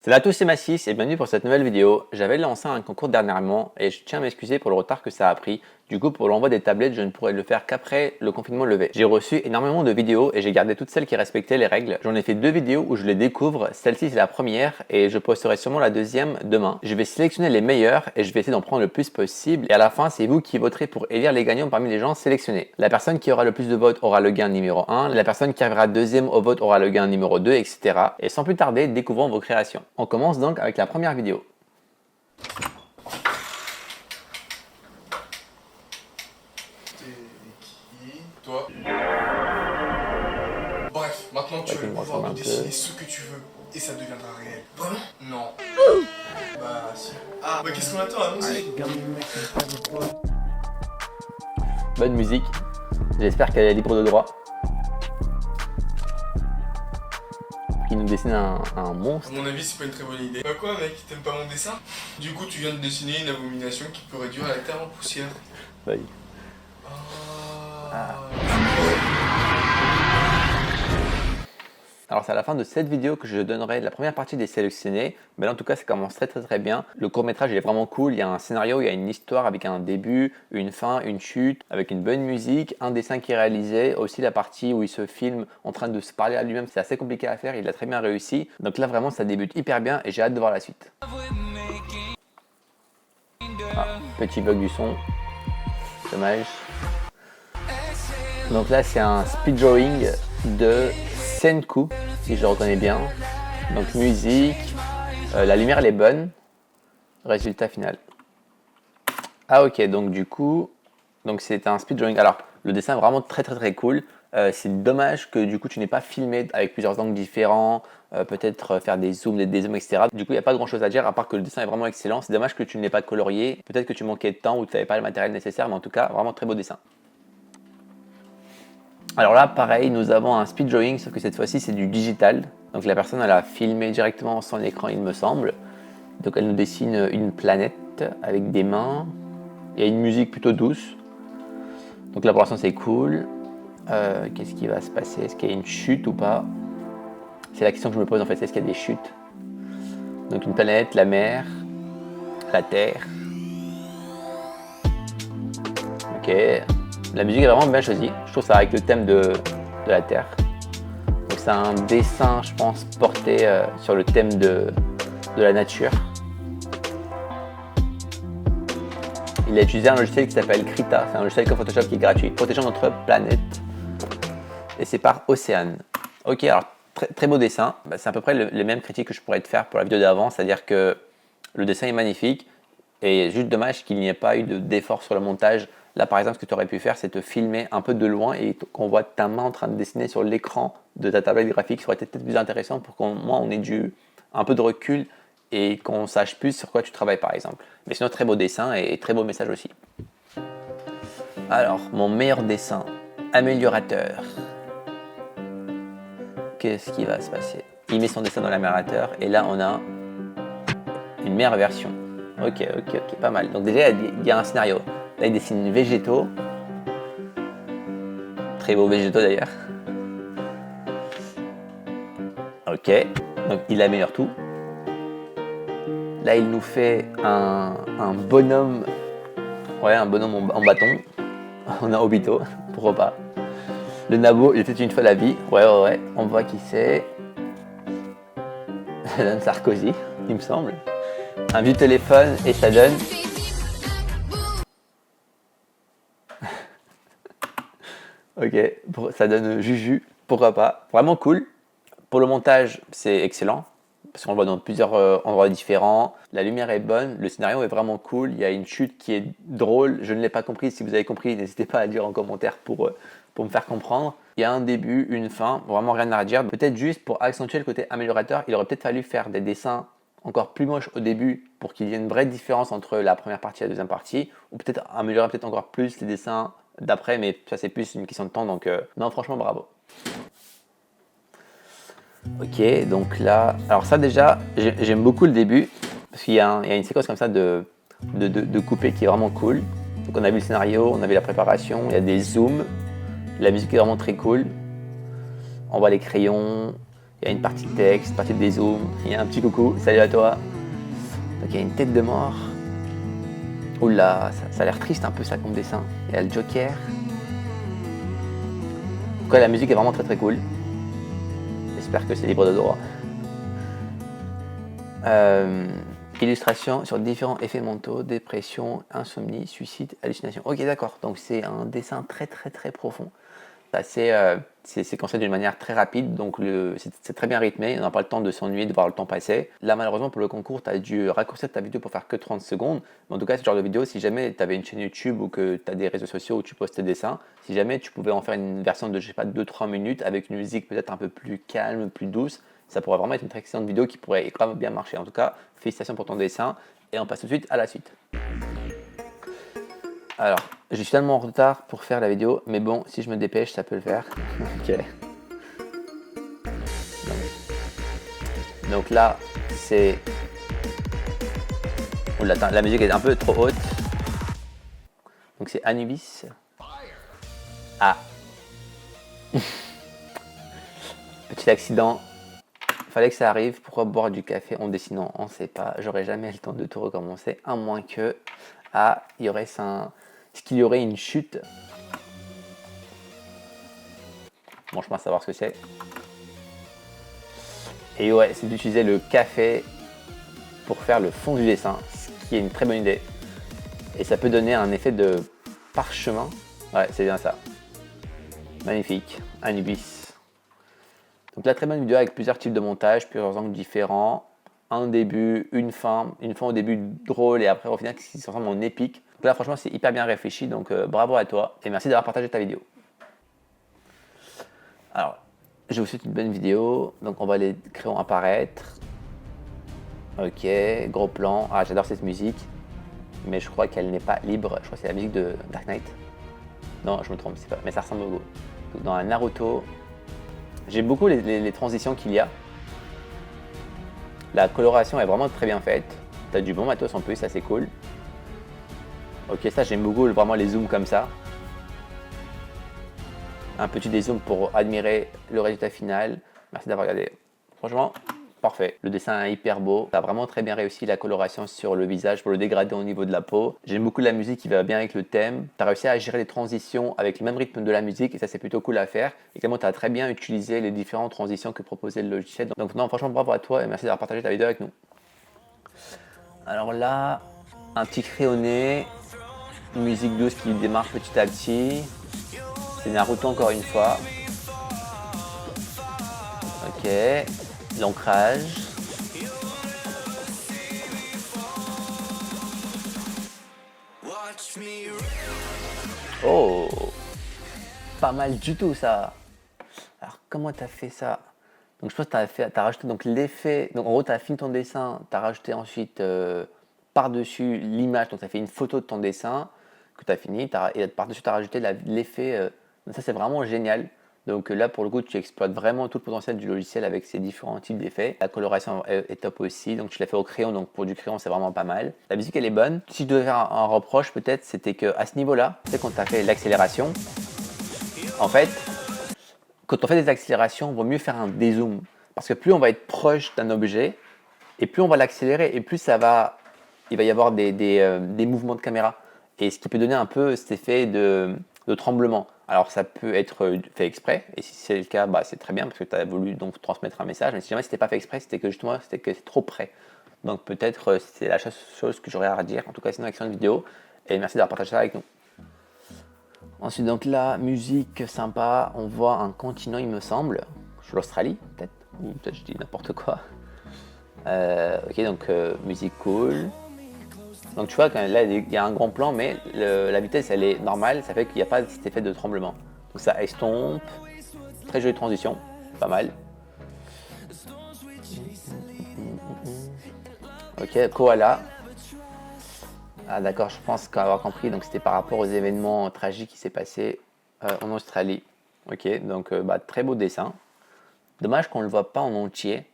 Salut à tous, c'est Massis et bienvenue pour cette nouvelle vidéo. J'avais lancé un concours dernièrement et je tiens à m'excuser pour le retard que ça a pris. Du coup, pour l'envoi des tablettes, je ne pourrais le faire qu'après le confinement levé. J'ai reçu énormément de vidéos et j'ai gardé toutes celles qui respectaient les règles. J'en ai fait deux vidéos où je les découvre. Celle-ci, c'est la première et je posterai sûrement la deuxième demain. Je vais sélectionner les meilleurs et je vais essayer d'en prendre le plus possible. Et à la fin, c'est vous qui voterez pour élire les gagnants parmi les gens sélectionnés. La personne qui aura le plus de votes aura le gain numéro 1. La personne qui arrivera deuxième au vote aura le gain numéro 2, etc. Et sans plus tarder, découvrons vos créations. On commence donc avec la première vidéo. Toi. Bref, maintenant tu as le pouvoir de dessiner ce que tu veux et ça deviendra réel. Vraiment? Non. Bah si. Ah, bah qu'est-ce qu'on attend? Allons-y. Bonne musique. J'espère qu'elle est libre de droit. Il nous dessine un monstre. À mon avis, c'est pas une très bonne idée. Bah quoi, mec? T'aimes pas mon dessin? Du coup, tu viens de dessiner une abomination qui peut réduire la terre en poussière. Oui. Alors c'est à la fin de cette vidéo que je donnerai la première partie des sélectionnés, mais là en tout cas ça commence très bien. Le court métrage il est vraiment cool, il y a un scénario, il y a une histoire avec un début, une fin, une chute, avec une bonne musique, un dessin qui est réalisé, aussi la partie où il se filme en train de se parler à lui-même, c'est assez compliqué à faire, il l'a très bien réussi. Donc là vraiment ça débute hyper bien et j'ai hâte de voir la suite. Ah, petit bug du son, dommage. Donc là c'est un speed drawing de Senku, si je le reconnais bien. Donc musique, la lumière elle est bonne. Résultat final. Ah ok, donc du coup, donc c'est un speed drawing. Alors le dessin est vraiment très cool. C'est dommage que du coup tu n'aies pas filmé avec plusieurs angles différents, peut-être faire des zooms, des dézooms, etc. Du coup il n'y a pas grand chose à dire à part que le dessin est vraiment excellent. C'est dommage que tu ne l'aies pas colorié. Peut-être que tu manquais de temps ou tu n'avais pas le matériel nécessaire, mais en tout cas vraiment très beau dessin. Alors là, pareil, nous avons un speed drawing, sauf que cette fois-ci, c'est du digital. Donc la personne, elle a filmé directement son écran, il me semble. Donc elle nous dessine une planète avec des mains. Il y a une musique plutôt douce. Donc là, pour l'instant, c'est cool. Qu'est-ce qui va se passer? Est-ce qu'il y a une chute ou pas? C'est la question que je me pose en fait. Est-ce qu'il y a des chutes? Donc une planète, la mer, la terre. Ok. La musique est vraiment bien choisie. Je trouve ça avec le thème de la Terre. Donc c'est un dessin, je pense, porté sur le thème de la nature. Il a utilisé un logiciel qui s'appelle Krita. C'est un logiciel comme Photoshop qui est gratuit. Protégeant notre planète. Et c'est par Océane. Ok, alors très beau dessin. Bah, c'est à peu près les mêmes critiques que je pourrais te faire pour la vidéo d'avant. C'est-à-dire que le dessin est magnifique. Et juste dommage qu'il n'y ait pas eu d'effort sur le montage. Là, par exemple, ce que tu aurais pu faire, c'est te filmer un peu de loin et qu'on voit ta main en train de dessiner sur l'écran de ta tablette graphique. Ça aurait été peut-être plus intéressant pour qu'au moins on ait un peu de recul et qu'on sache plus sur quoi tu travailles, par exemple. Mais sinon, très beau dessin et très beau message aussi. Alors, mon meilleur dessin, améliorateur. Qu'est-ce qui va se passer? Il met son dessin dans l'améliorateur et là, on a une meilleure version. Ok, pas mal. Donc déjà, il y a un scénario. Là, il dessine végétaux. Très beau végétaux d'ailleurs. Ok, donc il améliore tout. Là, il nous fait un bonhomme. Ouais, un bonhomme en bâton. On a Obito, pourquoi pas. Le Nabo, il était une fois la vie. Ouais. On voit qui c'est. Ça donne Sarkozy, il me semble. Un vieux téléphone et ça donne. Ok, ça donne Juju, pourquoi pas. Vraiment cool. Pour le montage, c'est excellent. Parce qu'on le voit dans plusieurs endroits différents. La lumière est bonne, le scénario est vraiment cool. Il y a une chute qui est drôle. Je ne l'ai pas compris. Si vous avez compris, n'hésitez pas à le dire en commentaire pour me faire comprendre. Il y a un début, une fin, vraiment rien à dire. Peut-être juste pour accentuer le côté améliorateur, il aurait peut-être fallu faire des dessins encore plus moches au début pour qu'il y ait une vraie différence entre la première partie et la deuxième partie. Ou peut-être améliorer peut-être encore plus les dessins d'après, mais ça c'est plus une question de temps. Donc non, franchement, bravo. Ok, donc là, alors ça déjà, j'aime beaucoup le début, parce qu'il y a une séquence comme ça de coupé qui est vraiment cool. Donc on a vu le scénario, on a vu la préparation, il y a des zooms, la musique est vraiment très cool. On voit les crayons, Il y a une partie de texte, une partie de dézoom. Il y a un petit coucou, salut à toi. Donc il y a une tête de mort. Oula, ça a l'air triste un peu ça comme dessin. Il y a le Joker. En tout cas, la musique est vraiment très très cool. J'espère que c'est libre de droit. Illustration sur différents effets mentaux, dépression, insomnie, suicide, hallucination. Ok, d'accord. Donc c'est un dessin très très très profond. C'est séquencé d'une manière très rapide, donc c'est très bien rythmé, on n'a pas le temps de s'ennuyer, de voir le temps passer. Là malheureusement pour le concours, tu as dû raccourcir ta vidéo pour faire que 30 secondes. Mais en tout cas, ce genre de vidéo, si jamais tu avais une chaîne YouTube ou que tu as des réseaux sociaux où tu postes tes dessins, si jamais tu pouvais en faire une version de, je sais pas, 2-3 minutes avec une musique peut-être un peu plus calme, plus douce, ça pourrait vraiment être une très excellente vidéo qui pourrait grave bien marcher. En tout cas, félicitations pour ton dessin et on passe tout de suite à la suite. Alors, je suis tellement en retard pour faire la vidéo, mais bon, si je me dépêche, ça peut le faire. Ok. Donc là, c'est... Oula, attends, la musique est un peu trop haute. Donc c'est Anubis. Ah. Petit accident. Fallait que ça arrive. Pourquoi boire du café en dessinant? On ne sait pas. J'aurais jamais le temps de tout recommencer, à moins que... Ah, il y aurait ça... Est-ce qu'il y aurait une chute? Bon, je pense savoir ce que c'est. Et ouais, c'est d'utiliser le café pour faire le fond du dessin, ce qui est une très bonne idée. Et ça peut donner un effet de parchemin. Ouais, c'est bien ça. Magnifique. Anubis. Donc là, très bonne vidéo avec plusieurs types de montage, plusieurs angles différents. Un début, une fin au début drôle et après au final qui se transforme en épique. Donc là, franchement, c'est hyper bien réfléchi, donc bravo à toi et merci d'avoir partagé ta vidéo. Alors, je vous souhaite une bonne vidéo. Donc on va les crayons apparaître. Ok, gros plan. Ah, j'adore cette musique. Mais je crois qu'elle n'est pas libre. Je crois que c'est la musique de Dark Knight. Non, je me trompe, c'est pas. Mais ça ressemble au go. Dans un Naruto. J'aime beaucoup les transitions qu'il y a. La coloration est vraiment très bien faite. T'as du bon matos en plus, ça c'est cool. Ok, ça j'aime beaucoup vraiment les zooms comme ça. Un petit dézoom pour admirer le résultat final. Merci d'avoir regardé. Franchement, parfait. Le dessin est hyper beau. Tu as vraiment très bien réussi la coloration sur le visage pour le dégrader au niveau de la peau. J'aime beaucoup la musique qui va bien avec le thème. Tu as réussi à gérer les transitions avec le même rythme de la musique et ça c'est plutôt cool à faire. Et également tu as très bien utilisé les différentes transitions que proposait le logiciel. Donc non, franchement bravo à toi et merci d'avoir partagé ta vidéo avec nous. Alors là, un petit crayonné. Une musique douce qui démarre petit à petit. C'est Naruto encore une fois. Ok, l'ancrage. Oh, pas mal du tout ça. Alors comment t'as fait ça? Donc je pense que t'as rajouté donc l'effet. Donc en gros t'as fini ton dessin, t'as rajouté ensuite par-dessus l'image. Donc t'as fait une photo de ton dessin que t'as fini. Et par-dessus t'as rajouté l'effet. Ça c'est vraiment génial. Donc là pour le coup tu exploites vraiment tout le potentiel du logiciel avec ces différents types d'effets. La coloration est top aussi, donc tu l'as fait au crayon, donc pour du crayon c'est vraiment pas mal. La musique elle est bonne. Si je devais faire un reproche peut-être c'était qu'à ce niveau-là, tu sais quand tu as fait l'accélération, en fait quand on fait des accélérations, il vaut mieux faire un dézoom. Parce que plus on va être proche d'un objet, et plus on va l'accélérer, et plus il va y avoir des mouvements de caméra. Et ce qui peut donner un peu cet effet de tremblement. Alors ça peut être fait exprès, et si c'est le cas, bah, c'est très bien, parce que tu as voulu donc transmettre un message. Mais si jamais c'était pas fait exprès, c'était que justement c'était que c'est trop près. Donc peut-être c'est la chose que j'aurais à redire. En tout cas, c'est une excellente vidéo, et merci d'avoir partagé ça avec nous. Ensuite, donc là, musique sympa, on voit un continent, il me semble. L'Australie, peut-être, ou peut-être je dis n'importe quoi. Ok, donc musique cool. Donc tu vois, quand là, il y a un grand plan, mais la vitesse, elle est normale, ça fait qu'il n'y a pas cet effet de tremblement. Donc ça estompe. Très jolie transition, pas mal. Ok, koala. Ah d'accord, je pense qu'avoir compris, donc c'était par rapport aux événements tragiques qui s'est passé en Australie. Ok, donc bah, très beau dessin. Dommage qu'on ne le voit pas en entier.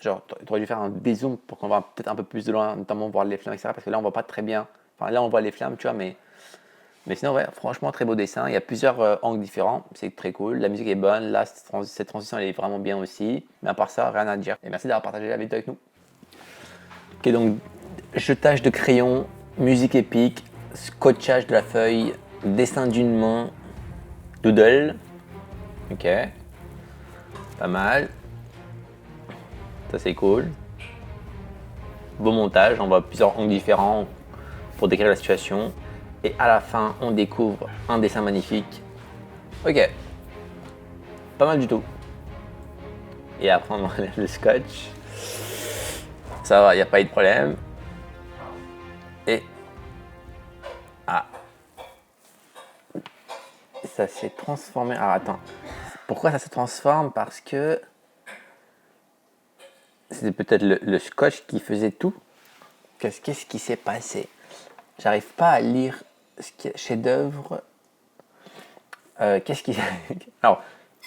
Genre, tu aurais dû faire un dézoom pour qu'on voit peut-être un peu plus de loin, notamment voir les flammes, etc. Parce que là, on voit pas très bien. Enfin, là, on voit les flammes, tu vois, mais Mais sinon, ouais, franchement, très beau dessin. Il y a plusieurs angles différents. C'est très cool. La musique est bonne. Là, cette transition, elle est vraiment bien aussi. Mais à part ça, rien à dire. Et merci d'avoir partagé la vidéo avec nous. Ok, donc, jetage de crayon, musique épique, scotchage de la feuille, dessin d'une main, doodle. Ok. Pas mal. Ça, c'est cool. Beau montage. On voit plusieurs angles différents pour décrire la situation. Et à la fin, on découvre un dessin magnifique. Ok, pas mal du tout. Et après, on enlève le scotch. Ça va, il n'y a pas eu de problème. Et... Ah. Ça s'est transformé... Alors attends. Pourquoi ça se transforme? Parce que... C'était peut-être le scotch qui faisait tout. Qu'est-ce qui s'est passé? J'arrive pas à lire ce qui est chef-d'œuvre. Qu'est-ce qui... Alors,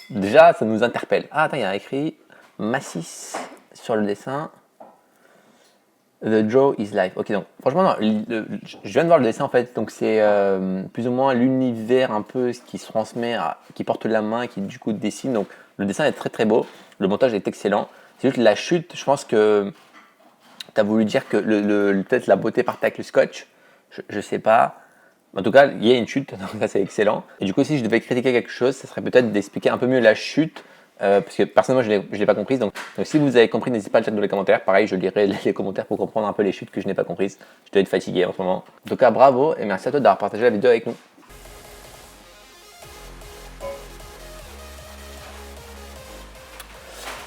déjà, ça nous interpelle. Ah, attends, il y a écrit Massis sur le dessin. The draw is life. Ok, donc franchement, non, je viens de voir le dessin en fait. Donc c'est plus ou moins l'univers un peu qui se transmet, qui porte la main, qui du coup dessine. Donc le dessin est très très beau. Le montage est excellent. C'est juste la chute. Je pense que tu as voulu dire que peut-être la beauté partait avec le scotch. Je sais pas. En tout cas, il y a une chute, donc ça c'est excellent. Et du coup, si je devais critiquer quelque chose, ça serait peut-être d'expliquer un peu mieux la chute, parce que personnellement, je ne l'ai pas comprise. Donc, si vous avez compris, n'hésitez pas à le chat dans les commentaires. Pareil, je lirai les commentaires pour comprendre un peu les chutes que je n'ai pas comprises. Je dois être fatigué en ce moment. En tout cas, bravo et merci à toi d'avoir partagé la vidéo avec nous.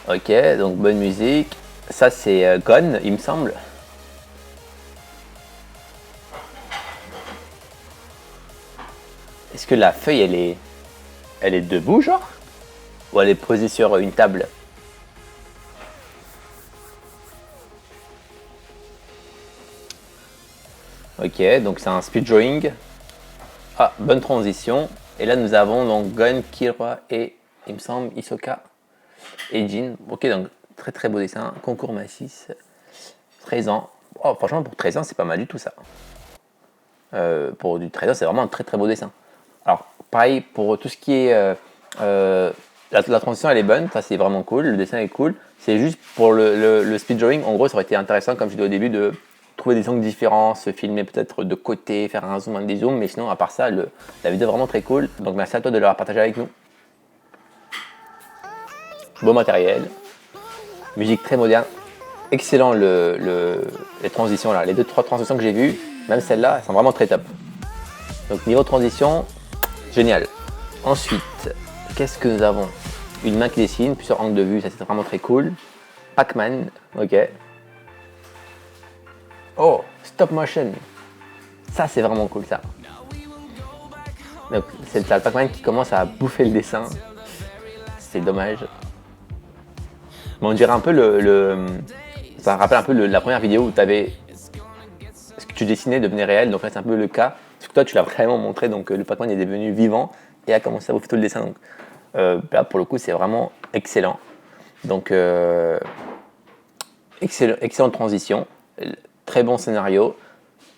Ok, donc bonne musique. Ça c'est Gone, il me semble. Est-ce que la feuille, elle est debout, genre? Ou elle est posée sur une table? Ok, donc c'est un speed drawing. Ah, bonne transition. Et là, nous avons donc Gon, Killua et, il me semble, Hisoka et Jin. Ok, donc très très beau dessin. Concours Massis. 13 ans. Oh, franchement, pour 13 ans, c'est pas mal du tout ça. Pour du 13 ans, c'est vraiment un très très beau dessin. Alors, pareil, pour tout ce qui est... la transition, elle est bonne. Ça, c'est vraiment cool. Le dessin est cool. C'est juste pour le speed drawing. En gros, ça aurait été intéressant, comme je disais au début, de trouver des angles différents, se filmer peut-être de côté, faire un zoom, un dézoom. Mais sinon, à part ça, la vidéo est vraiment très cool. Donc, merci à toi de l'avoir partagé avec nous. Beau matériel. Musique très moderne. Excellent les transitions là. Les 2-3 transitions que j'ai vues, même celles-là, elles sont vraiment très top. Donc, niveau transition, génial. Ensuite, qu'est-ce que nous avons? Une main qui dessine, plusieurs angles de vue, ça c'est vraiment très cool. Pac-Man, ok. Oh, stop motion. Ça c'est vraiment cool ça. Donc c'est le Pac-Man qui commence à bouffer le dessin. C'est dommage. Mais on dirait un peu ça rappelle un peu la première vidéo où tu avais ce que tu dessinais devenait réel, donc là c'est un peu le cas. Parce que toi tu l'as vraiment montré, donc le Pac-Man est devenu vivant et a commencé à bouffer tout le dessin. Donc là pour le coup c'est vraiment excellent. Donc excellente transition, très bon scénario,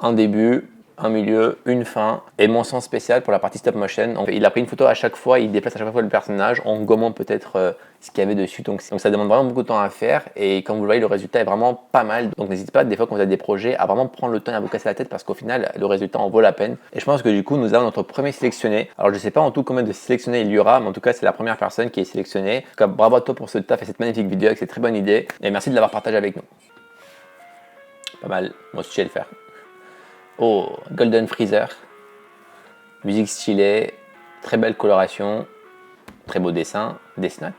un début, un milieu, une fin et mention spéciale pour la partie stop motion. Donc, il a pris une photo à chaque fois, il déplace à chaque fois le personnage en gommant peut-être ce qu'il y avait dessus. Donc ça demande vraiment beaucoup de temps à faire et comme vous le voyez, le résultat est vraiment pas mal. Donc n'hésitez pas, des fois quand vous avez des projets, à vraiment prendre le temps et à vous casser la tête parce qu'au final, le résultat en vaut la peine. Et je pense que du coup, nous avons notre premier sélectionné. Alors je sais pas en tout combien de sélectionnés il y aura, mais en tout cas, c'est la première personne qui est sélectionnée. En tout cas, bravo à toi pour ce taf et cette magnifique vidéo avec cette très bonne idée. Et merci de l'avoir partagé avec nous. Pas mal, moi aussi je vais le faire. Oh, Golden Freezer. Musique stylée, très belle coloration, très beau dessin. Death Note.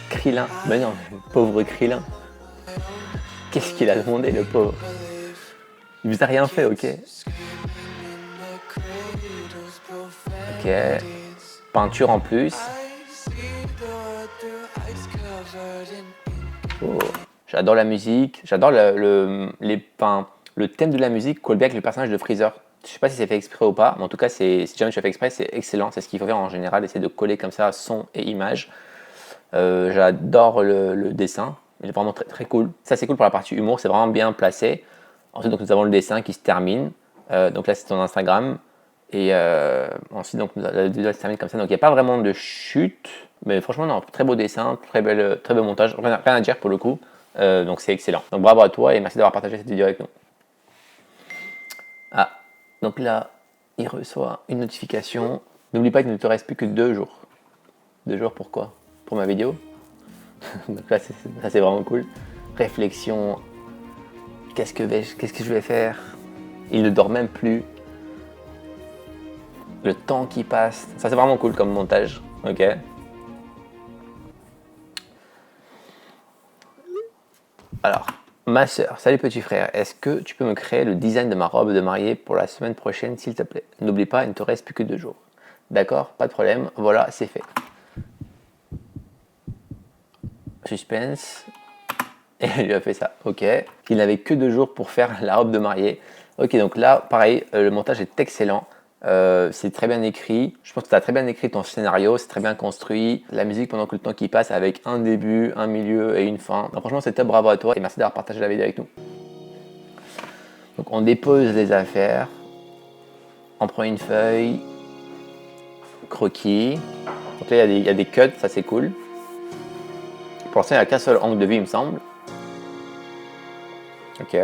Krillin. Mais non, pauvre Krillin. Qu'est-ce qu'il a demandé, le pauvre? Il vous a rien fait, ok? Ok. Peinture en plus. Oh. J'adore la musique. J'adore le thème de la musique colle bien avec le personnage de Freezer. Je sais pas si c'est fait exprès ou pas, mais en tout cas, si jamais tu as fait exprès, c'est excellent. C'est ce qu'il faut faire en général, essayer de coller comme ça son et image. J'adore le dessin, il est vraiment très, très cool. Ça, c'est cool pour la partie humour, c'est vraiment bien placé. Ensuite, donc, nous avons le dessin qui se termine. Donc là, c'est ton Instagram. Et ensuite, donc, la vidéo se termine comme ça. Donc, il n'y a pas vraiment de chute. Mais franchement, non, très beau dessin, très beau montage. Rien à dire pour le coup. Donc, c'est excellent. Donc, bravo à toi et merci d'avoir partagé cette vidéo avec nous. Ah, donc là, il reçoit une notification. N'oublie pas qu'il ne te reste plus que 2 jours. 2 jours pourquoi? Pour ma vidéo. Donc là, ça c'est vraiment cool. Réflexion. Qu'est-ce que je vais faire? Il ne dort même plus. Le temps qui passe. Ça c'est vraiment cool comme montage. Ok. Alors, ma soeur, salut petit frère, est-ce que tu peux me créer le design de ma robe de mariée pour la semaine prochaine s'il te plaît? N'oublie pas, il ne te reste plus que 2 jours. D'accord, pas de problème, voilà, c'est fait. Suspense. Et il lui a fait ça, ok. Il n'avait que 2 jours pour faire la robe de mariée. Ok, donc là, pareil, le montage est excellent. C'est très bien écrit. Je pense que tu as très bien écrit ton scénario, c'est très bien construit. La musique pendant que le temps qui passe avec un début, un milieu et une fin. Donc, franchement, c'est top, bravo à toi et merci d'avoir partagé la vidéo avec nous. Donc on dépose les affaires. On prend une feuille. Croquis. Donc là, il y a des cuts, ça c'est cool. Pour l'instant, il n'y a qu'un seul angle de vue, il me semble. Ok.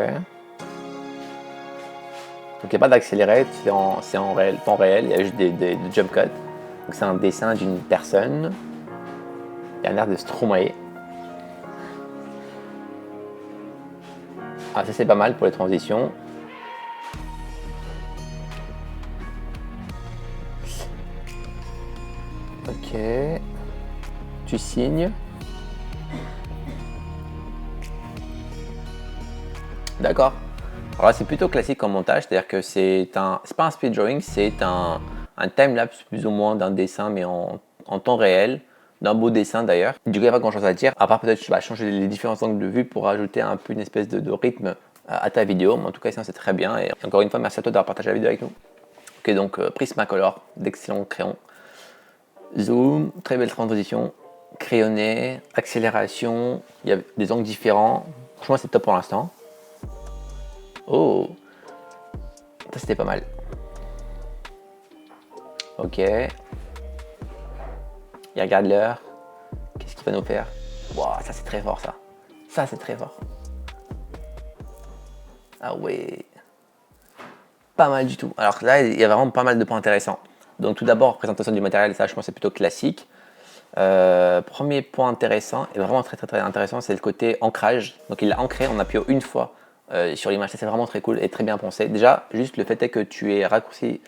Donc il n'y a pas d'accéléré, c'est en réel, temps réel, il y a juste des jump cuts. Donc c'est un dessin d'une personne. Il a l'air de Stromae. Ah, ça c'est pas mal pour les transitions. Ok. Tu signes. D'accord. Alors là, c'est plutôt classique comme montage, c'est-à-dire que c'est pas un speed drawing, c'est un time-lapse plus ou moins d'un dessin, mais en temps réel, d'un beau dessin d'ailleurs. Du coup, il n'y a pas grand-chose à dire, à part peut-être que tu vas changer les différents angles de vue pour ajouter un peu une espèce de rythme à ta vidéo. Mais en tout cas, ça c'est très bien. Et encore une fois, merci à toi d'avoir partagé la vidéo avec nous. Ok, donc Prismacolor, d'excellents crayons. Zoom, très belle transition. Crayonné, accélération, il y a des angles différents. Franchement, c'est top pour l'instant. Oh, ça c'était pas mal. Ok. Il regarde l'heure. Qu'est-ce qu'il va nous faire? Waouh, ça c'est très fort ça. Ça c'est très fort. Ah ouais. Pas mal du tout. Alors là, il y a vraiment pas mal de points intéressants. Donc tout d'abord, présentation du matériel, ça je pense c'est plutôt classique. Premier point intéressant, et vraiment très intéressant, c'est le côté ancrage. Donc il l'a ancré en appuyant une fois sur l'image. Ça c'est vraiment très cool et très bien pensé. Déjà, juste le fait est que tu aies rapetissé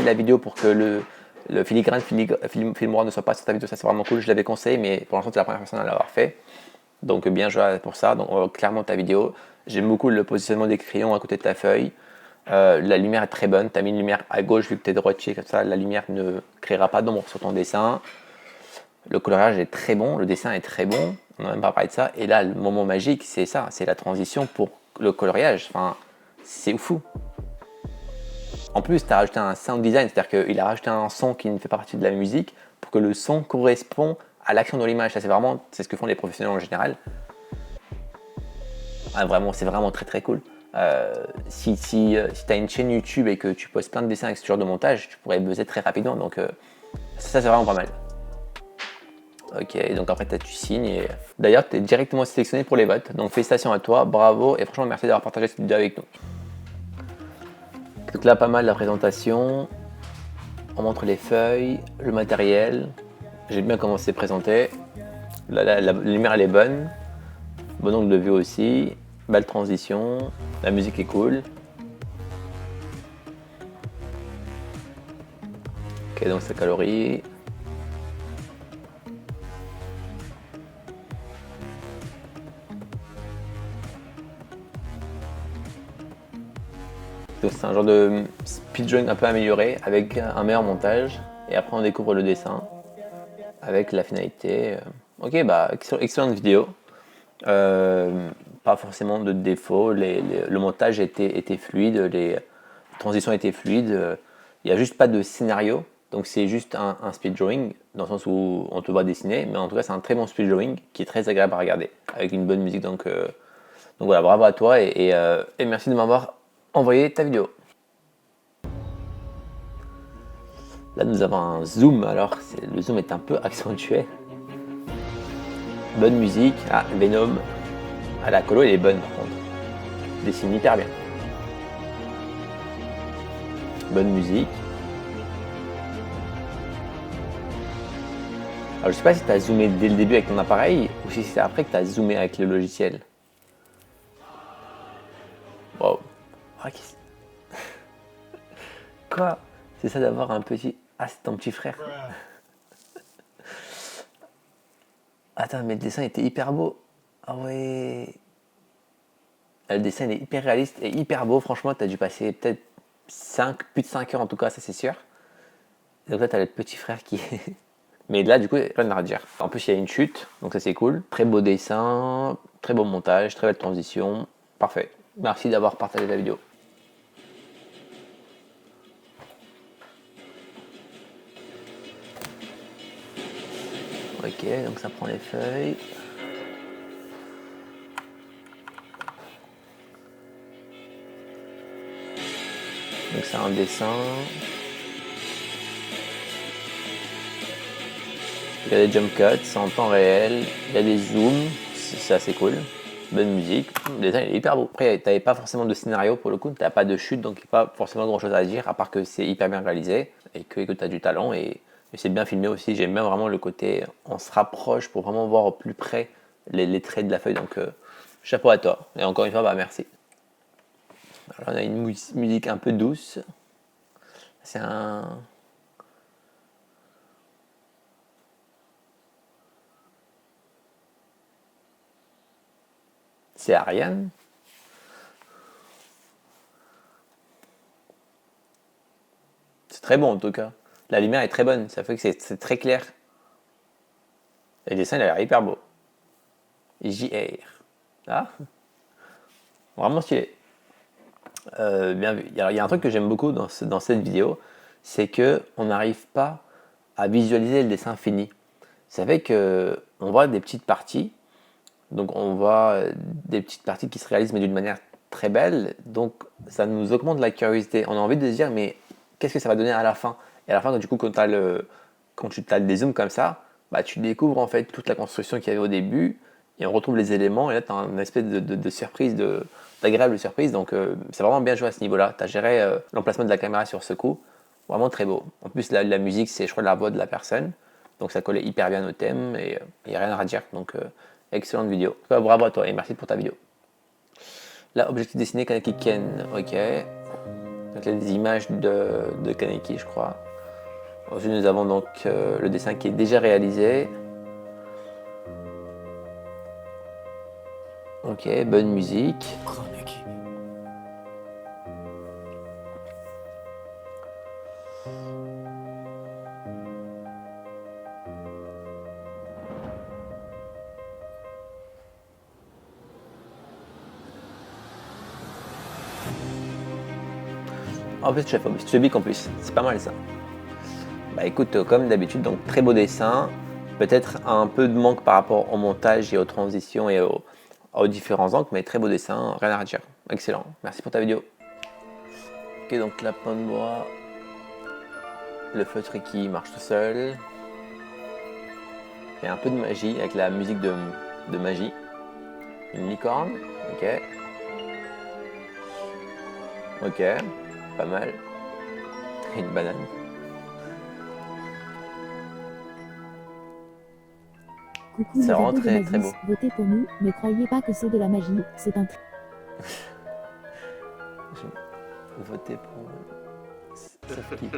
la vidéo pour que le filigrane filmoir ne soit pas sur ta vidéo, ça c'est vraiment cool. Je l'avais conseillé, mais pour l'instant c'est la première personne à l'avoir fait. Donc bien joué pour ça. Donc clairement ta vidéo. J'aime beaucoup le positionnement des crayons à côté de ta feuille. La lumière est très bonne. Tu as mis une lumière à gauche vu que tu es droitier, comme ça la lumière ne créera pas d'ombre sur ton dessin. Le coloriage est très bon, le dessin est très bon, on n'a même pas parlé de ça. Et là, le moment magique, c'est ça, c'est la transition pour le coloriage. Enfin, c'est fou. En plus, tu as rajouté un sound design, c'est-à-dire qu'il a rajouté un son qui ne fait pas partie de la musique pour que le son corresponde à l'action de l'image. Ça, c'est ce que font les professionnels en général. Ah, vraiment, c'est vraiment très cool. Si tu as une chaîne YouTube et que tu postes plein de dessins avec ce genre de montage, tu pourrais buzzer très rapidement. Donc, ça, c'est vraiment pas mal. Ok, donc après tu signes et d'ailleurs tu es directement sélectionné pour les votes. Donc félicitations à toi, bravo et franchement merci d'avoir partagé cette vidéo avec nous. Donc là pas mal la présentation. On montre les feuilles, le matériel. J'ai bien comment c'est présenté. La lumière elle est bonne. Bon angle de vue aussi. Belle transition. La musique est cool. Ok donc c'est calories. Donc c'est un genre de speedrun un peu amélioré avec un meilleur montage et après on découvre le dessin avec la finalité. Ok bah excellente vidéo. Pas forcément de défaut, le montage était fluide, les transitions étaient fluides. Il n'y a juste pas de scénario, donc c'est juste un speed drawing dans le sens où on te voit dessiner, mais en tout cas c'est un très bon speed drawing qui est très agréable à regarder avec une bonne musique. Donc voilà, bravo à toi et merci de m'avoir envoyé ta vidéo. Là, nous avons un zoom. Alors, le zoom est un peu accentué. Bonne musique. Ah, Venom. Ah, la colo, elle est bonne par contre. Il dessine hyper bien. Bonne musique. Alors, je sais pas si tu as zoomé dès le début avec ton appareil ou si c'est après que tu as zoomé avec le logiciel. Wow. Ah, quoi? C'est ça d'avoir un petit... Ah, c'est ton petit frère. Attends, mais le dessin était hyper beau. Ah ouais. Le dessin il est hyper réaliste et hyper beau. Franchement, tu as dû passer peut-être plus de 5 heures en tout cas, ça c'est sûr. Et donc là, tu as le petit frère qui est... Mais là, du coup, rien à dire. En plus, il y a une chute, donc ça c'est cool. Très beau dessin, très beau montage, très belle transition. Parfait. Merci d'avoir partagé la vidéo. Ok, donc ça prend les feuilles. Donc c'est un dessin. Il y a des jump cuts, c'est en temps réel. Il y a des zooms, c'est assez cool. Bonne musique. Le dessin il est hyper beau. Après, t'avais pas forcément de scénario pour le coup, t'as pas de chute, donc il n'y a pas forcément grand chose à dire, à part que c'est hyper bien réalisé et que tu as du talent. Et c'est bien filmé aussi. J'aime bien vraiment le côté, on se rapproche pour vraiment voir au plus près les traits de la feuille. Donc chapeau à toi. Et encore une fois, bah merci. Alors, on a une musique un peu douce. C'est un... C'est Ariane. C'est très bon en tout cas. La lumière est très bonne, ça fait que c'est très clair. Et le dessin il a l'air hyper beau. JR. Ah, vraiment stylé. Bien vu. Il y a un truc que j'aime beaucoup dans cette vidéo, c'est que on n'arrive pas à visualiser le dessin fini. Ça fait que on voit des petites parties, donc on voit des petites parties qui se réalisent mais d'une manière très belle, donc ça nous augmente la curiosité. On a envie de se dire mais qu'est-ce que ça va donner à la fin? Et à la fin, du coup, quand tu as des zooms comme ça, bah, tu découvres en fait toute la construction qu'il y avait au début et on retrouve les éléments et là tu as une espèce de surprise, d'agréable surprise. Donc c'est vraiment bien joué à ce niveau-là. Tu as géré l'emplacement de la caméra sur ce coup, vraiment très beau. En plus, la musique, c'est je crois la voix de la personne, donc ça collait hyper bien au thème et il n'y a rien à redire. Donc excellente vidéo. Bravo à toi et merci pour ta vidéo. Là, objectif dessiné Kaneki Ken, ok. Donc là, des images de Kaneki, je crois. Ensuite, nous avons donc le dessin qui est déjà réalisé. Ok, bonne musique. En plus, chef Subic en plus, c'est pas mal ça. Bah écoute, comme d'habitude, donc très beau dessin. Peut-être un peu de manque par rapport au montage et aux transitions et aux différents angles, mais très beau dessin, rien à redire. Excellent, merci pour ta vidéo. Ok, donc la peau de bois, le feutre qui marche tout seul. Il y a un peu de magie avec la musique de magie. Une licorne, ok. Ok, pas mal. Une banane. Coucou les ados de Magis, votez pour nous, ne croyez pas que c'est de la magie, c'est un Votez pour nous. Ça flippe.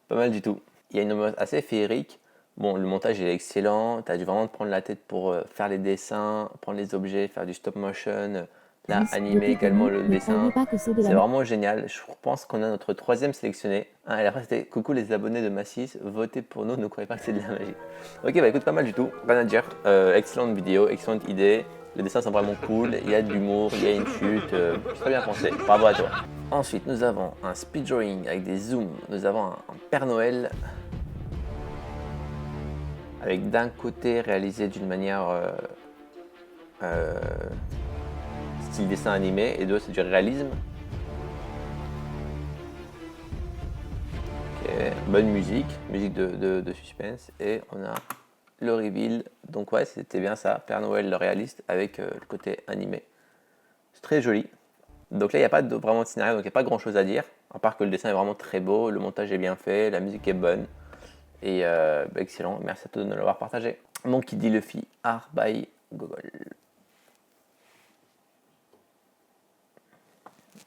Pas mal du tout. Il y a une ambiance assez féerique. Bon, le montage il est excellent. Tu as dû vraiment te prendre la tête pour faire les dessins, prendre les objets, faire du stop motion. Là, animer également le dessin. C'est vraiment génial. Je pense qu'on a notre 3e sélectionné. Ah, et après, c'était coucou les abonnés de Massis, votez pour nous, ne croyez pas que c'est de la magie. Ok, bah écoute, pas mal du tout. Rien à dire. Excellente vidéo, excellente idée. Les dessins sont vraiment cool. Il y a de l'humour, il y a une chute. Très bien pensé. Bravo à toi. Ensuite, nous avons un speed drawing avec des zooms. Nous avons un Père Noël avec d'un côté réalisé d'une manière style dessin animé et d'autres c'est du réalisme. Ok, bonne musique de suspense et on a le reveal. Donc ouais, c'était bien ça, Père Noël le réaliste avec le côté animé. C'est très joli. Donc là, il n'y a pas vraiment de scénario, donc il n'y a pas grand chose à dire, à part que le dessin est vraiment très beau, le montage est bien fait, la musique est bonne. Et excellent, merci à tous de l'avoir partagé. Monkey D. Luffy, art by Gogol.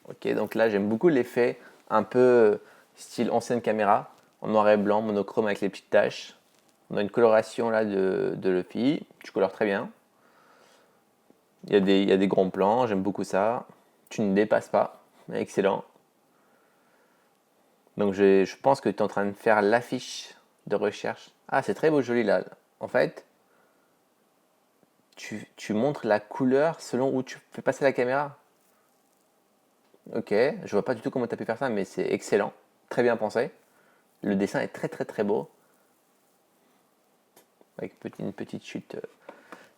Ok, donc là j'aime beaucoup l'effet un peu style ancienne caméra, en noir et blanc, monochrome avec les petites taches. On a une coloration là de Luffy, tu colores très bien. Il y a des grands plans, j'aime beaucoup ça. Tu ne dépasses pas, excellent. Donc je pense que tu es en train de faire l'affiche de recherche. Ah, c'est très beau, joli là. En fait, tu montres la couleur selon où tu fais passer la caméra. Ok, je vois pas du tout comment tu as pu faire ça, mais c'est excellent. Très bien pensé. Le dessin est très beau. Avec une petite chute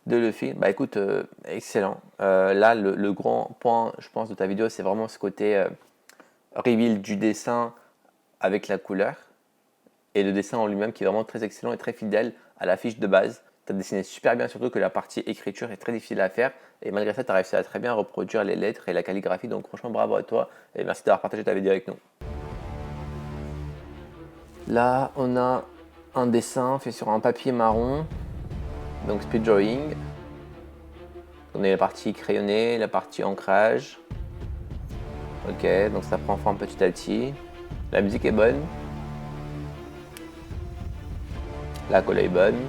de Luffy. Bah écoute, excellent. Là, le grand point, je pense, de ta vidéo, c'est vraiment ce côté reveal du dessin avec la couleur. Et le dessin en lui-même qui est vraiment très excellent et très fidèle à la fiche de base. Tu as dessiné super bien, surtout que la partie écriture est très difficile à faire. Et malgré ça, tu as réussi à très bien reproduire les lettres et la calligraphie. Donc franchement, bravo à toi. Et merci d'avoir partagé ta vidéo avec nous. Là, on a un dessin fait sur un papier marron. Donc speed drawing. On a la partie crayonnée, la partie ancrage. Ok, donc ça prend forme petit à petit. La musique est bonne. La colle est bonne.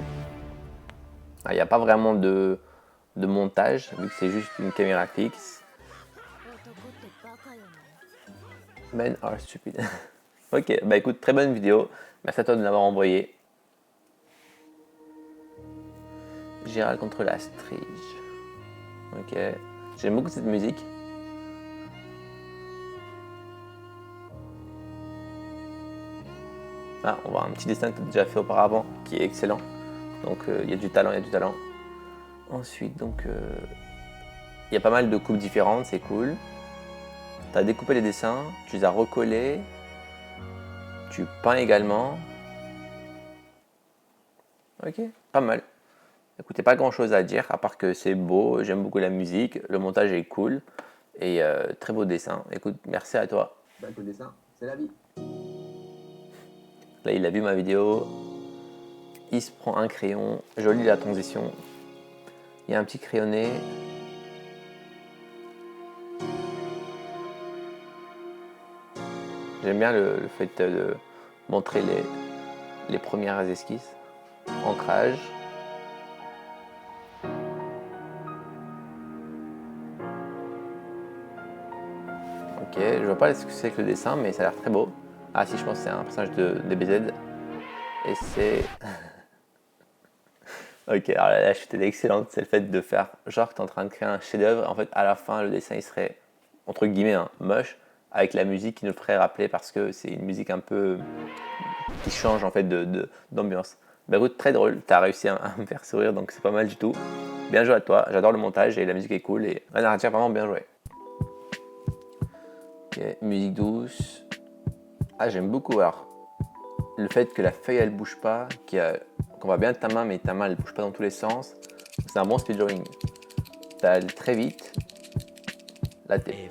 Il n'y a pas vraiment de montage, vu que c'est juste une caméra fixe. Men are stupid. Ok, bah écoute, très bonne vidéo. Merci à toi de l'avoir envoyé. Gérald contre la Strige. Ok, j'aime beaucoup cette musique. Ah, on voit un petit dessin que tu as déjà fait auparavant, qui est excellent. Donc il y a du talent, Ensuite, donc, il y a pas mal de coupes différentes, c'est cool. Tu as découpé les dessins, tu les as recollés. Tu peins également. Ok, pas mal. Écoutez, pas grand chose à dire, à part que c'est beau, j'aime beaucoup la musique, le montage est cool, et très beau dessin. Écoute, merci à toi. Bah, le dessin, c'est la vie. Là, il a vu ma vidéo. Il se prend un crayon, jolie la transition. Il y a un petit crayonné. J'aime bien le fait de montrer les premières esquisses. Ancrage. Ok, je vois pas ce que c'est que le dessin, mais ça a l'air très beau. Ah si, je pense que c'est un personnage de DBZ. Et c'est... Ok, alors la chute est excellente, c'est le fait de faire genre que tu es en train de créer un chef-d'œuvre. En fait, à la fin, le dessin il serait, entre guillemets, moche, avec la musique qui nous le ferait rappeler parce que c'est une musique un peu qui change en fait d'ambiance. Bah écoute, très drôle, tu as réussi à me faire sourire, donc c'est pas mal du tout. Bien joué à toi, j'adore le montage et la musique est cool et rien à redire, vraiment bien joué. Ok, musique douce. Ah, j'aime beaucoup alors le fait que la feuille elle bouge pas, qu'on voit bien ta main, mais ta main elle bouge pas dans tous les sens. C'est un bon speed drawing. T'as très vite. Là t'es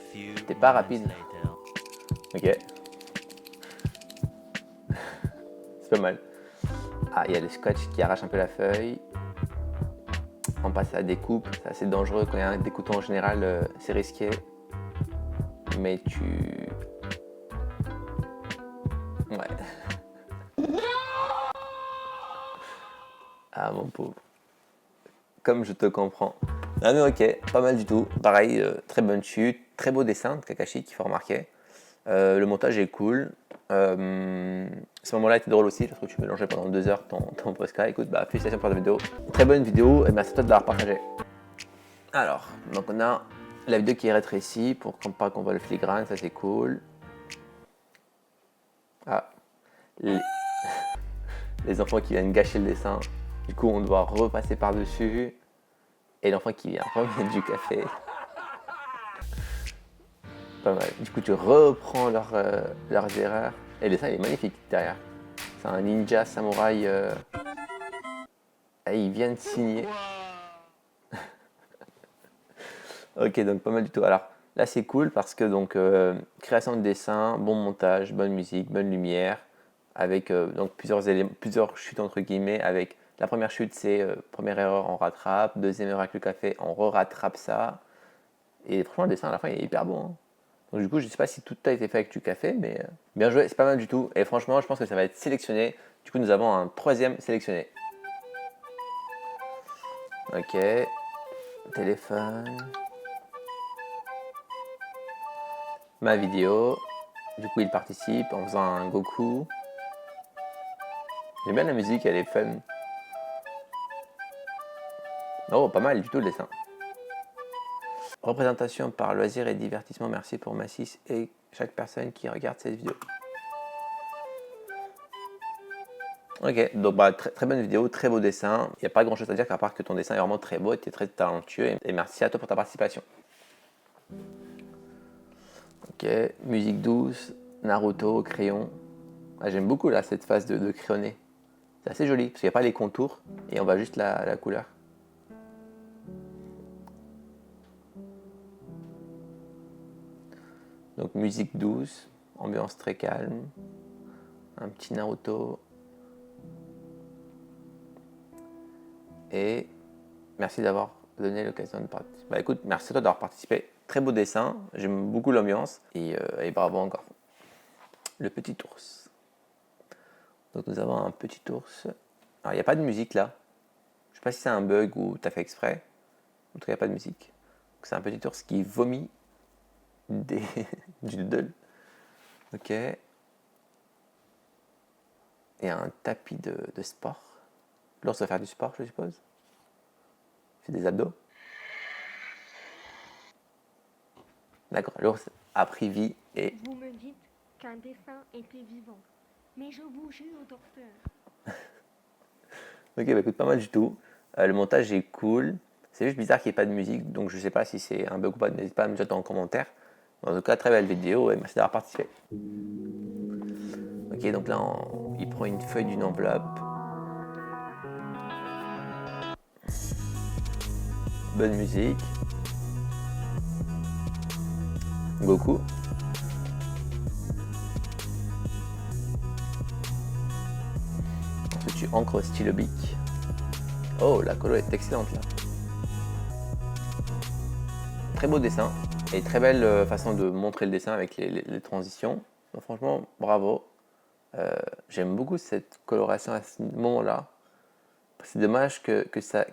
pas rapide. Ok. C'est pas mal. Ah, il y a le scotch qui arrache un peu la feuille. On passe à la découpe. C'est assez dangereux quand il y a un découpant en général, c'est risqué. Mais Ouais. Ah mon pauvre. Comme je te comprends. Ah mais ok, pas mal du tout. Pareil, très bonne chute, très beau dessin de Kakashi qu'il faut remarquer. Le montage est cool. Ce moment-là était drôle aussi parce que tu mélangeais pendant 2 heures ton Posca. Écoute, bah félicitations pour ta vidéo. Très bonne vidéo et merci à toi de l'avoir partagée. Alors, donc on a la vidéo qui est rétrécie pour pas qu'on voit le filigrane, ça c'est cool. Ah, les enfants qui viennent gâcher le dessin. Du coup, on doit repasser par-dessus. Et l'enfant qui vient remettre du café. Pas mal. Du coup, tu reprends leurs erreurs. Et le dessin, il est magnifique derrière. C'est un ninja samouraï. Et il vient de signer. Ok, donc pas mal du tout. Alors là, c'est cool parce que donc création de dessin, bon montage, bonne musique, bonne lumière, avec donc plusieurs éléments, plusieurs chutes entre guillemets. Avec la première chute, c'est première erreur, on rattrape. Deuxième erreur avec le café, on re-rattrape ça. Et franchement, le dessin à la fin, il est hyper bon, hein. Donc du coup, je sais pas si tout a été fait avec du café, mais bien joué, c'est pas mal du tout. Et franchement, je pense que ça va être sélectionné. Du coup, nous avons un troisième sélectionné. Ok, téléphone. Ma vidéo. Du coup, il participe en faisant un Goku. J'aime bien la musique, elle est fun. Oh, pas mal du tout le dessin. Représentation par loisir et divertissement. Merci pour Massis et chaque personne qui regarde cette vidéo. Ok, donc bah, très bonne vidéo, très beau dessin. Il n'y a pas grand chose à dire qu'à part que ton dessin est vraiment très beau et tu es très talentueux. Et merci à toi pour ta participation. Ok, musique douce, Naruto, crayon. Ah, j'aime beaucoup là cette phase de crayonné. C'est assez joli parce qu'il n'y a pas les contours et on voit juste la couleur. Donc musique douce, ambiance très calme, un petit Naruto. Et merci d'avoir donné l'occasion de participer. Bah écoute, merci à toi d'avoir participé. Très beau dessin, j'aime beaucoup l'ambiance et bravo encore. Le petit ours. Donc nous avons un petit ours. Alors il n'y a pas de musique là. Je sais pas si c'est un bug ou tu as fait exprès. En tout cas, il n'y a pas de musique. C'est un petit ours qui vomit du doodle. Ok. Et un tapis de sport. L'ours va faire du sport, je suppose. Il fait des abdos. D'accord, l'ours a pris vie et... Vous me dites qu'un dessin était vivant, mais je vous jure, docteur. Ok, bah écoute, pas mal du tout. Le montage est cool. C'est juste bizarre qu'il n'y ait pas de musique, donc je sais pas si c'est un bug ou pas. N'hésite pas à me dire dans les commentaires. En tout cas, très belle vidéo et merci d'avoir participé. Ok, donc là, il prend une feuille d'une enveloppe. Bonne musique. Goku. Ensuite, tu encres au stylo bic. Oh, la colo est excellente là. Très beau dessin et très belle façon de montrer le dessin avec les transitions. Donc, franchement, bravo. J'aime beaucoup cette coloration à ce moment-là. C'est dommage que ça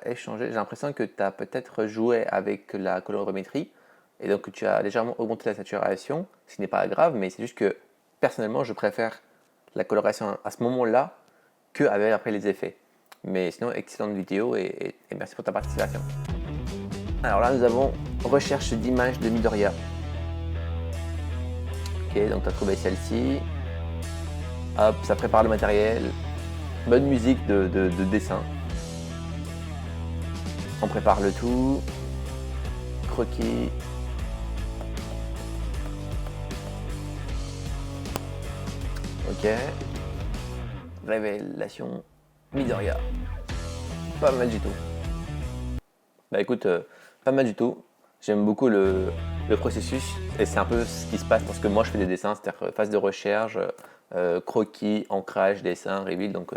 ait changé. J'ai l'impression que tu as peut-être joué avec la colorimétrie et donc que tu as légèrement augmenté la saturation, ce qui n'est pas grave, mais c'est juste que personnellement, je préfère la coloration à ce moment-là qu'avec après les effets. Mais sinon, excellente vidéo et merci pour ta participation. Alors là, nous avons recherche d'images de Midoriya. Ok, donc tu as trouvé celle-ci. Hop, ça prépare le matériel. Bonne musique de dessin. On prépare le tout. Croquis. Ok. Révélation. Midoriya. Pas mal du tout. Bah écoute, pas mal du tout. J'aime beaucoup le processus et c'est un peu ce qui se passe parce que moi je fais des dessins, c'est-à-dire phase de recherche, croquis, ancrage, dessin, reveal. Donc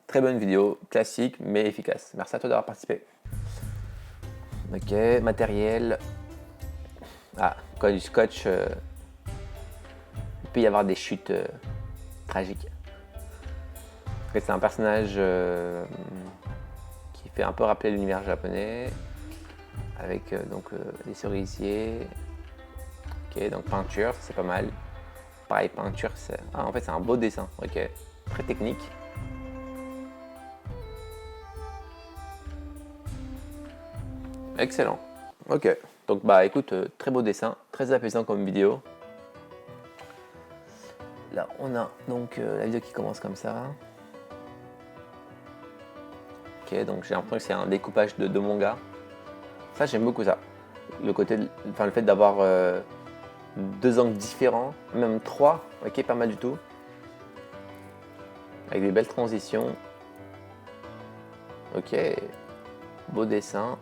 très bonne vidéo, classique mais efficace. Merci à toi d'avoir participé. Ok, matériel. Ah, quand du scotch, il peut y avoir des chutes tragiques. C'est un personnage qui fait un peu rappeler l'univers japonais, avec des cerisiers. Ok, donc peinture, c'est pas mal. Pareil, peinture, en fait c'est un beau dessin. Ok, très technique. Excellent. Ok, donc bah écoute, très beau dessin, très apaisant comme vidéo. Là, on a donc la vidéo qui commence comme ça. Ok, donc j'ai l'impression que c'est un découpage de manga. Ça, j'aime beaucoup ça. Le côté, enfin, le fait d'avoir 2 angles différents, même 3, ok, pas mal du tout. Avec des belles transitions. Ok, beau dessin.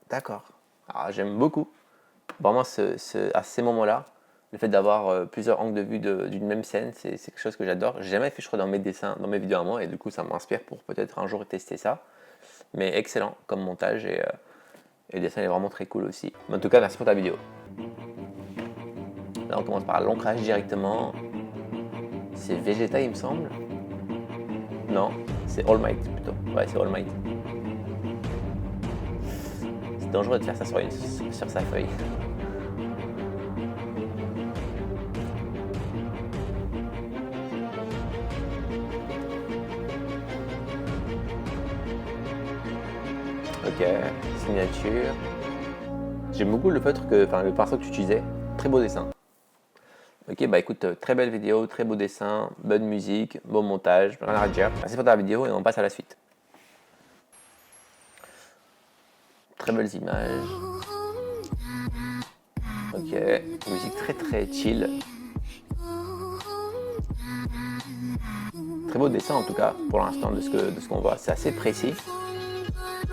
D'accord. Alors j'aime beaucoup. Vraiment à ces moments-là, le fait d'avoir plusieurs angles de vue d'une même scène, c'est quelque chose que j'adore. J'ai jamais fait, je crois, dans mes dessins, dans mes vidéos à moi, et du coup ça m'inspire pour peut-être un jour tester ça. Mais excellent comme montage et le dessin est vraiment très cool aussi. Mais en tout cas, merci pour ta vidéo. Là on commence par l'ancrage directement. C'est Vegeta il me semble. Non, c'est All Might plutôt. Ouais, c'est All Might. C'est dangereux de faire ça sur sa feuille. Ok, signature. J'aime beaucoup le fait que, enfin, le pinceau que tu utilisais, très beau dessin. Ok, bah écoute, très belle vidéo, très beau dessin, bonne musique, bon montage, rien à dire. Merci pour ta vidéo et on passe à la suite. Très belles images. Ok, musique très chill. Très beau dessin en tout cas, pour l'instant, de ce qu'on voit. C'est assez précis.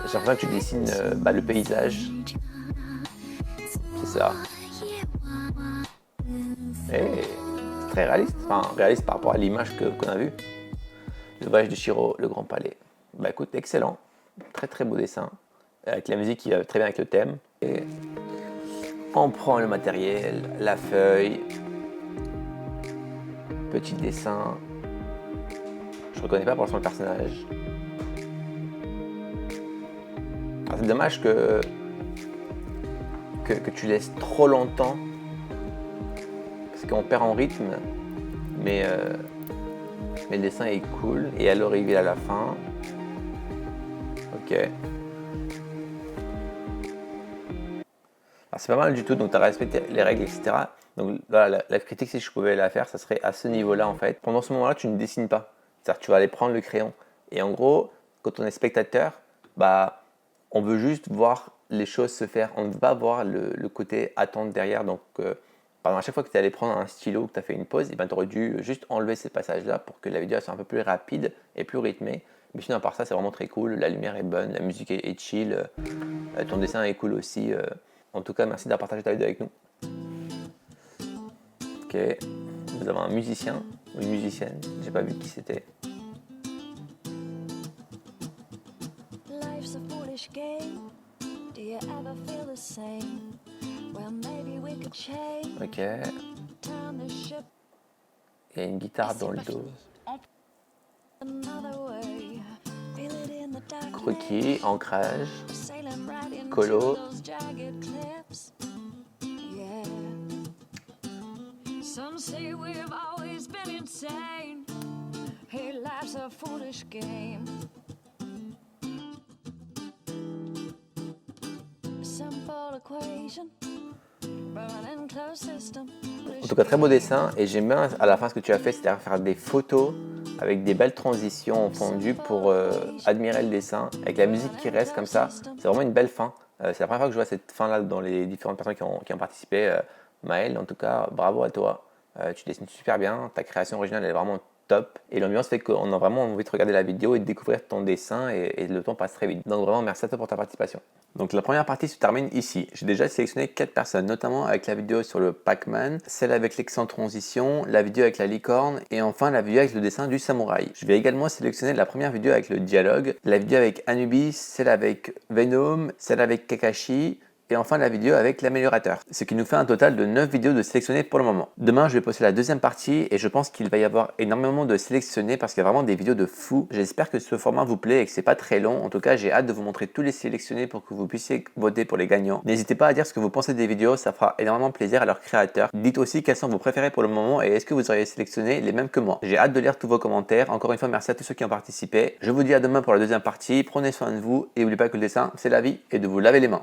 J'ai l'impression que tu dessines le paysage. C'est ça. Et c'est très réaliste. Enfin, réaliste par rapport à l'image qu'on a vue. Le voyage de Shiro, le Grand Palais. Bah écoute, excellent. Très beau dessin. Avec la musique qui va très bien avec le thème. Et on prend le matériel, la feuille. Petit dessin. Je reconnais pas pour l'instant le personnage. C'est dommage que tu laisses trop longtemps parce qu'on perd en rythme, mais le dessin est cool et elle arrive à la fin. Ok. Alors c'est pas mal du tout, donc tu as respecté les règles, etc. Donc voilà, la critique, si je pouvais la faire, ça serait à ce niveau-là en fait. Pendant ce moment-là, tu ne dessines pas. C'est-à-dire que tu vas aller prendre le crayon. Et en gros, quand on est spectateur, bah on veut juste voir les choses se faire. On ne veut pas voir le côté attente derrière. Donc, par exemple, à chaque fois que tu es allé prendre un stylo ou que tu as fait une pause, tu aurais dû juste enlever ces passages-là pour que la vidéo soit un peu plus rapide et plus rythmée. Mais sinon, à part ça, c'est vraiment très cool. La lumière est bonne, la musique est chill. Ton dessin est cool aussi. En tout cas, merci d'avoir partagé ta vidéo avec nous. Ok. Nous avons un musicien ou une musicienne. J'ai pas vu qui c'était. Life's a foolish game. Do you ever feel the same? Well, maybe we could change. Ok. Turn the ship Il y a une guitare dans le dos. another way. Feel it in the darkness. Croquis, ancrage. Sailing right into Colo. those jagged cliffs. Yeah. Some say we've always been insane. Hey, life's a foolish game. Simple equation. Burning closed system. En tout cas, très beau dessin et j'aime bien à la fin ce que tu as fait, c'est-à-dire faire des photos avec des belles transitions en fondu pour admirer le dessin, avec la musique qui reste comme ça. C'est vraiment une belle fin. C'est la première fois que je vois cette fin-là dans les différentes personnes qui ont participé. Maël, en tout cas, bravo à toi. Tu dessines super bien, ta création originale elle est vraiment top. Et l'ambiance fait qu'on a vraiment envie de regarder la vidéo et de découvrir ton dessin et le temps passe très vite. Donc vraiment, merci à toi pour ta participation. Donc la première partie se termine ici. J'ai déjà sélectionné 4 personnes, notamment avec la vidéo sur le Pac-Man, celle avec l'excellente transition, la vidéo avec la licorne et enfin la vidéo avec le dessin du samouraï. Je vais également sélectionner la première vidéo avec le dialogue, la vidéo avec Anubis, celle avec Venom, celle avec Kakashi, et enfin la vidéo avec l'améliorateur. Ce qui nous fait un total de 9 vidéos de sélectionnées pour le moment. Demain, je vais poster la deuxième partie et je pense qu'il va y avoir énormément de sélectionnés parce qu'il y a vraiment des vidéos de fou. J'espère que ce format vous plaît et que c'est pas très long. En tout cas, j'ai hâte de vous montrer tous les sélectionnés pour que vous puissiez voter pour les gagnants. N'hésitez pas à dire ce que vous pensez des vidéos, ça fera énormément plaisir à leurs créateurs. Dites aussi quels sont vos préférés pour le moment et est-ce que vous auriez sélectionné les mêmes que moi. J'ai hâte de lire tous vos commentaires. Encore une fois, merci à tous ceux qui ont participé. Je vous dis à demain pour la deuxième partie. Prenez soin de vous et n'oubliez pas que le dessin, c'est la vie et de vous laver les mains.